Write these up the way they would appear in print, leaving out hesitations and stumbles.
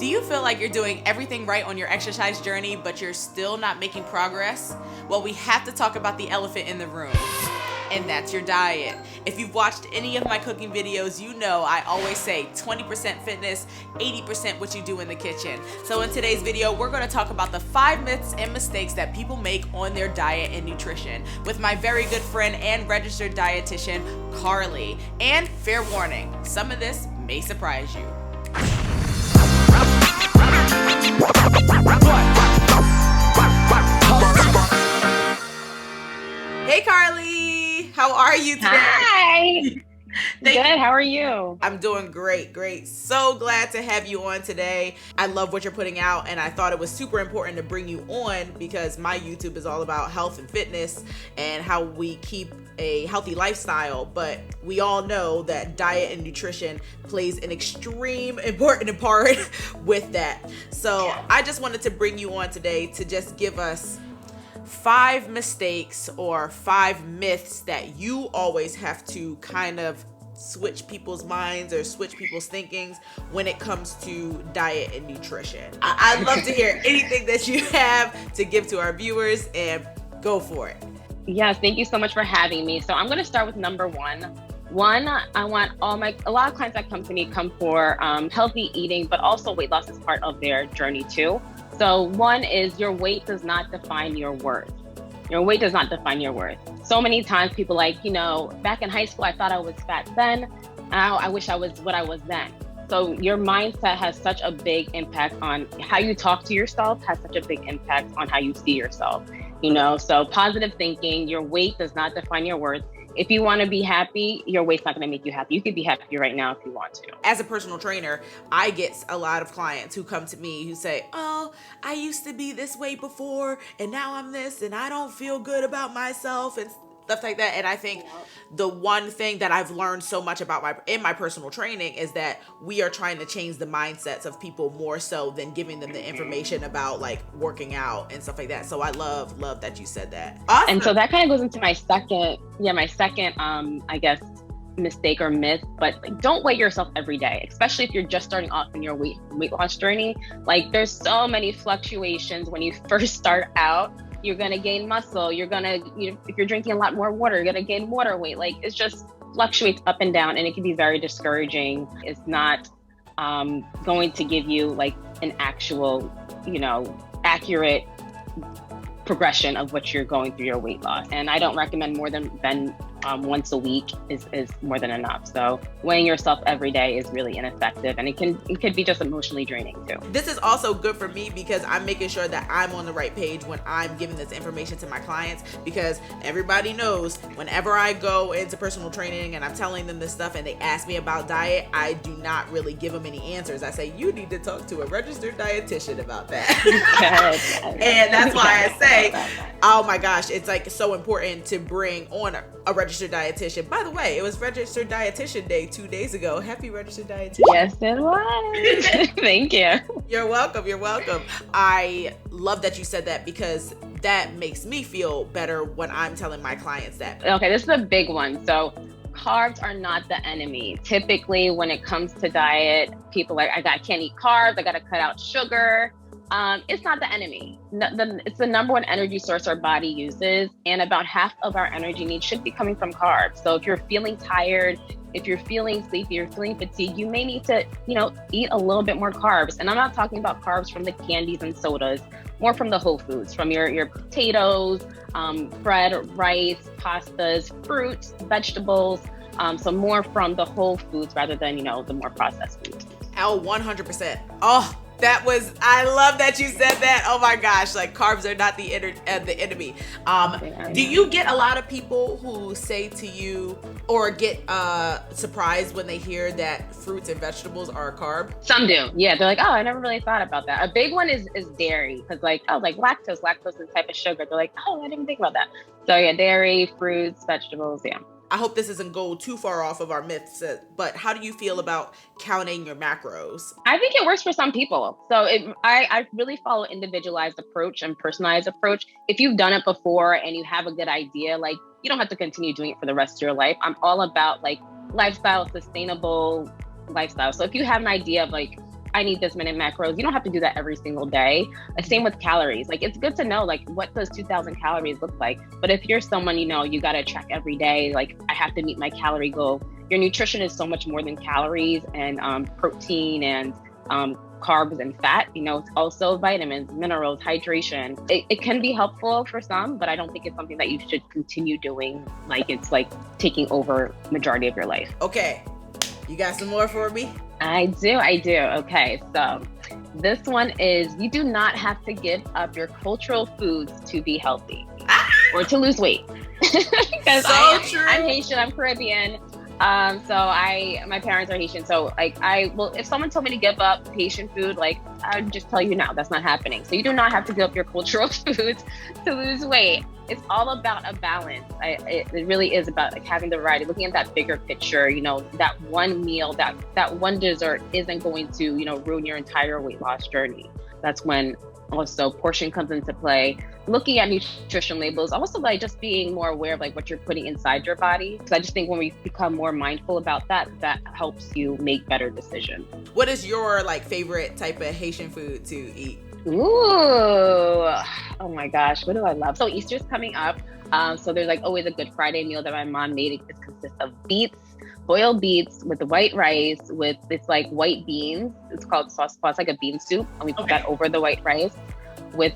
Do you feel like you're doing everything right on your exercise journey, but you're still not making progress? Well, we have to talk about the elephant in the room, and that's your diet. If you've watched any of my cooking videos, you know I always say 20% fitness, 80% what you do in the kitchen. So in today's video, we're going to talk about the 5 myths and mistakes that people make on their diet and nutrition with my very good friend and registered dietitian, Carlie. And fair warning, some of this may surprise you. Hey Carlie, how are you today? Hi. Good. How are you? I'm doing great. So glad to have you on today. I love what you're putting out, and I thought it was super important to bring you on because my YouTube is all about health and fitness and how we keep a healthy lifestyle, but we all know that diet and nutrition plays an extreme important part with that. So I just wanted to bring you on today to just give us 5 mistakes or 5 myths that you always have to kind of switch people's minds or switch people's thinkings when it comes to diet and nutrition. I'd love to hear anything that you have to give to our viewers, and go for it. Yes, thank you so much for having me. So I'm going to start with number one. I want a lot of clients that come to me come for healthy eating, but also weight loss is part of their journey too. So one is your weight does not define your worth. Your weight does not define your worth. So many times people back in high school, I thought I was fat then. Now I wish I was what I was then. So your mindset has such a big impact on how you talk to yourself, has such a big impact on how you see yourself. So positive thinking, your weight does not define your worth. If you want to be happy, your weight's not going to make you happy. You could be happy right now if you want to. As a personal trainer, I get a lot of clients who come to me who say, oh, I used to be this way before, and now I'm this, and I don't feel good about myself, and stuff like that. And I think the one thing that I've learned so much about in my personal training is that we are trying to change the mindsets of people more so than giving them the information about like working out and stuff like that. So I love that you said that. Awesome. And so that kind of goes into my second, I guess, mistake or myth, but don't weigh yourself every day, especially if you're just starting off in your weight loss journey. There's so many fluctuations when you first start out. You're going to gain muscle. If you're drinking a lot more water, you're going to gain water weight. It just fluctuates up and down, and it can be very discouraging. It's not going to give you an actual, accurate progression of what you're going through your weight loss. And I don't recommend more than once a week is more than enough. So weighing yourself every day is really ineffective, and it could be just emotionally draining too. This is also good for me because I'm making sure that I'm on the right page when I'm giving this information to my clients, because everybody knows whenever I go into personal training and I'm telling them this stuff and they ask me about diet, I do not really give them any answers. I say, you need to talk to a registered dietitian about that. And that's why I say, oh my gosh, it's so important to bring on a registered dietitian. By the way, it was Registered Dietitian Day 2 days ago. Happy Registered Dietitian. Yes, it was. Thank you. You're welcome. I love that you said that because that makes me feel better when I'm telling my clients that. Okay, this is a big one. So carbs are not the enemy. Typically, when it comes to diet, people are like, I can't eat carbs. I got to cut out sugar. It's not the enemy. It's the number one energy source our body uses, and about half of our energy needs should be coming from carbs. So if you're feeling tired, if you're feeling sleepy, you're feeling fatigued, you may need to, eat a little bit more carbs. And I'm not talking about carbs from the candies and sodas, more from the whole foods, from your potatoes, bread, rice, pastas, fruits, vegetables. So more from the whole foods rather than, the more processed foods. 100%. Oh, I love that you said that. Oh my gosh, carbs are not the enemy. Do you get a lot of people who say to you or get surprised when they hear that fruits and vegetables are a carb? Some do. Yeah, they're like, oh, I never really thought about that. A big one is dairy, because lactose is a type of sugar. They're like, oh, I didn't think about that. So yeah, dairy, fruits, vegetables, yeah. I hope this doesn't go too far off of our myths, but how do you feel about counting your macros? I think it works for some people. So I really follow individualized approach and personalized approach. If you've done it before and you have a good idea, you don't have to continue doing it for the rest of your life. I'm all about lifestyle, sustainable lifestyle. So if you have an idea of I need this many macros. You don't have to do that every single day. Same with calories. Like, it's good to know, like, what does 2,000 calories look like? But if you're someone, you got to track every day, like, I have to meet my calorie goal. Your nutrition is so much more than calories and protein and carbs and fat. It's also vitamins, minerals, hydration. It can be helpful for some, but I don't think it's something that you should continue doing. Like, it's like taking over majority of your life. Okay. You got some more for me? I do. Okay. So this one is, you do not have to give up your cultural foods to be healthy or to lose weight. Because I'm Haitian, I'm Caribbean. So my parents are Haitian. So like, if someone told me to give up Haitian food, like, I would just tell you now, that's not happening. So you do not have to give up your cultural foods to lose weight. It's all about a balance. It really is about, like, having the variety, looking at that bigger picture. That one meal, that one dessert isn't going to, ruin your entire weight loss journey. That's when also portion comes into play. Looking at nutrition labels, also like just being more aware of like what you're putting inside your body. Because I just think when we become more mindful about that helps you make better decisions. What is your like favorite type of Haitian food to eat? Ooh, oh my gosh, what do I love? So Easter's coming up. So there's like always a Good Friday meal that my mom made. It consists of beets, boiled beets with the white rice, with it's like white beans. It's called sauce. It's like a bean soup, and we put that over the white rice with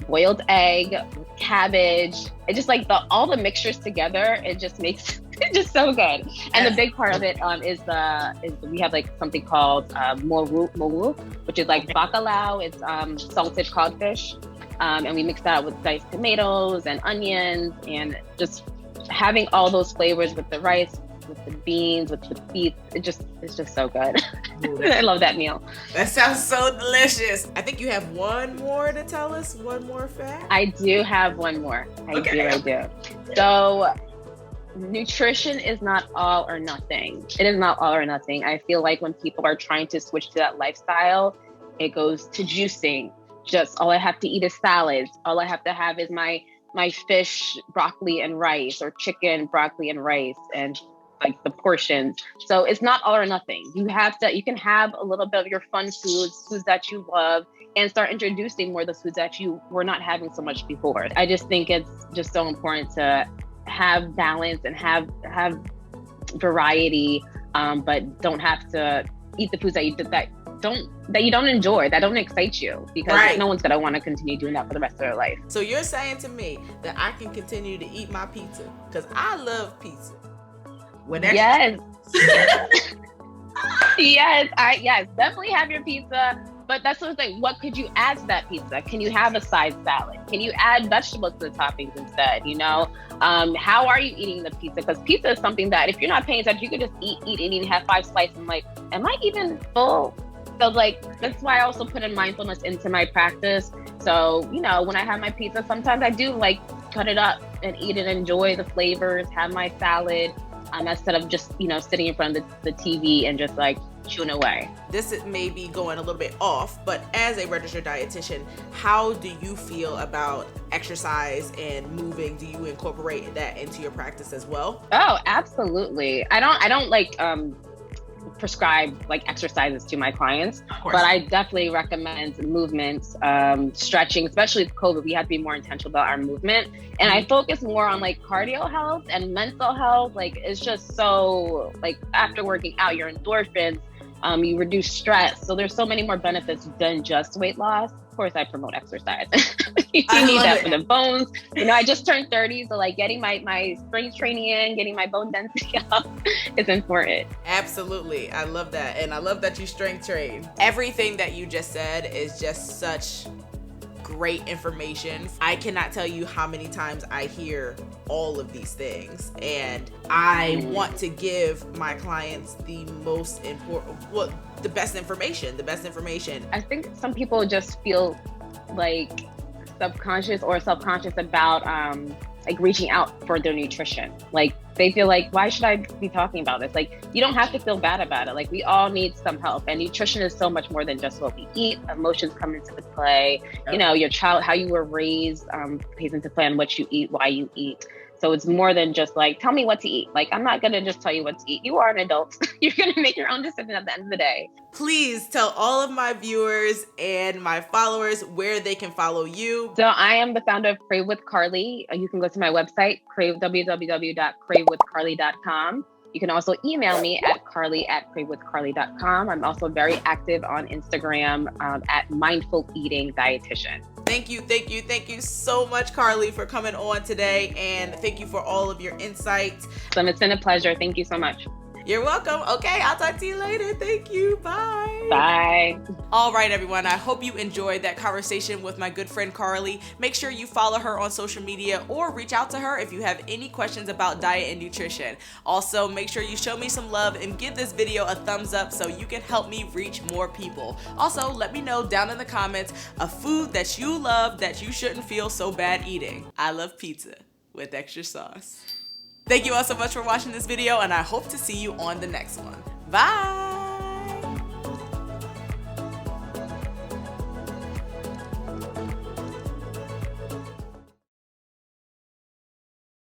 boiled egg, cabbage. It just like all the mixtures together. It just makes it just so good. And the big part of it is we have like something called moru, which is like bacalao. It's salted codfish, and we mix that with diced tomatoes and onions, and just having all those flavors with the rice, with the beans, with the beets. It's just so good. I love that meal. That sounds so delicious. I think you have one more to tell us, one more fact. I do have one more. I do. So nutrition is not all or nothing. It is not all or nothing. I feel like when people are trying to switch to that lifestyle, it goes to juicing. Just all I have to eat is salads. All I have to have is my fish, broccoli and rice, or chicken, broccoli and rice, and like the portions. So it's not all or nothing. You can have a little bit of your fun foods that you love, and start introducing more of the foods that you were not having so much before. I just think it's just so important to have balance and have variety, but don't have to eat the foods that you don't enjoy, that don't excite you, because no one's gonna want to continue doing that for the rest of their life. So you're saying to me that I can continue to eat my pizza, because I love pizza. Yes. yes, definitely have your pizza. But that's what it's like, what could you add to that pizza? Can you have a side salad? Can you add vegetables to the toppings instead? How are you eating the pizza? Because pizza is something that if you're not paying attention, you could just eat and have 5 slices and like, am I even full? So like, that's why I also put in mindfulness into my practice. So, when I have my pizza, sometimes I do like cut it up and eat and enjoy the flavors, have my salad, instead of just, sitting in front of the TV and just like chewing away. This may be going a little bit off, but as a registered dietitian, how do you feel about exercise and moving? Do you incorporate that into your practice as well? Oh, absolutely. I don't like prescribe like exercises to my clients, but I definitely recommend movement, stretching. Especially with COVID, we have to be more intentional about our movement, and I focus more on like cardio health and mental health. Like, it's just so like, after working out, your endorphins, you reduce stress, so there's so many more benefits than just weight loss. Of course, I promote exercise. You need that for the bones. I just turned 30, so like getting my strength training in, getting my bone density up is important. Absolutely. I love that. And I love that you strength train. Everything that you just said is just such great information. I cannot tell you how many times I hear all of these things, and I want to give my clients the most important, the best information. I think some people just feel like subconscious or self-conscious about like reaching out for their nutrition. Like, they feel like, why should I be talking about this? Like, you don't have to feel bad about it. Like, we all need some help, and nutrition is so much more than just what we eat. Emotions come into play. Your child, how you were raised, plays into play on what you eat, why you eat. So it's more than just like, tell me what to eat. Like, I'm not going to just tell you what to eat. You are an adult. You're going to make your own decision at the end of the day. Please tell all of my viewers and my followers where they can follow you. So I am the founder of Crave with Carlie. You can go to my website, www.cravewithcarlie.com. You can also email me at carlie@cravewithcarlie.com. I'm also very active on Instagram at Mindful Eating Dietitian. Thank you so much, Carlie, for coming on today. And thank you for all of your insights. So it's been a pleasure. Thank you so much. You're welcome. Okay, I'll talk to you later. Thank you. Bye. Bye. All right, everyone. I hope you enjoyed that conversation with my good friend Carlie. Make sure you follow her on social media or reach out to her if you have any questions about diet and nutrition. Also, make sure you show me some love and give this video a thumbs up so you can help me reach more people. Also, let me know down in the comments a food that you love that you shouldn't feel so bad eating. I love pizza with extra sauce. Thank you all so much for watching this video, and I hope to see you on the next one. Bye!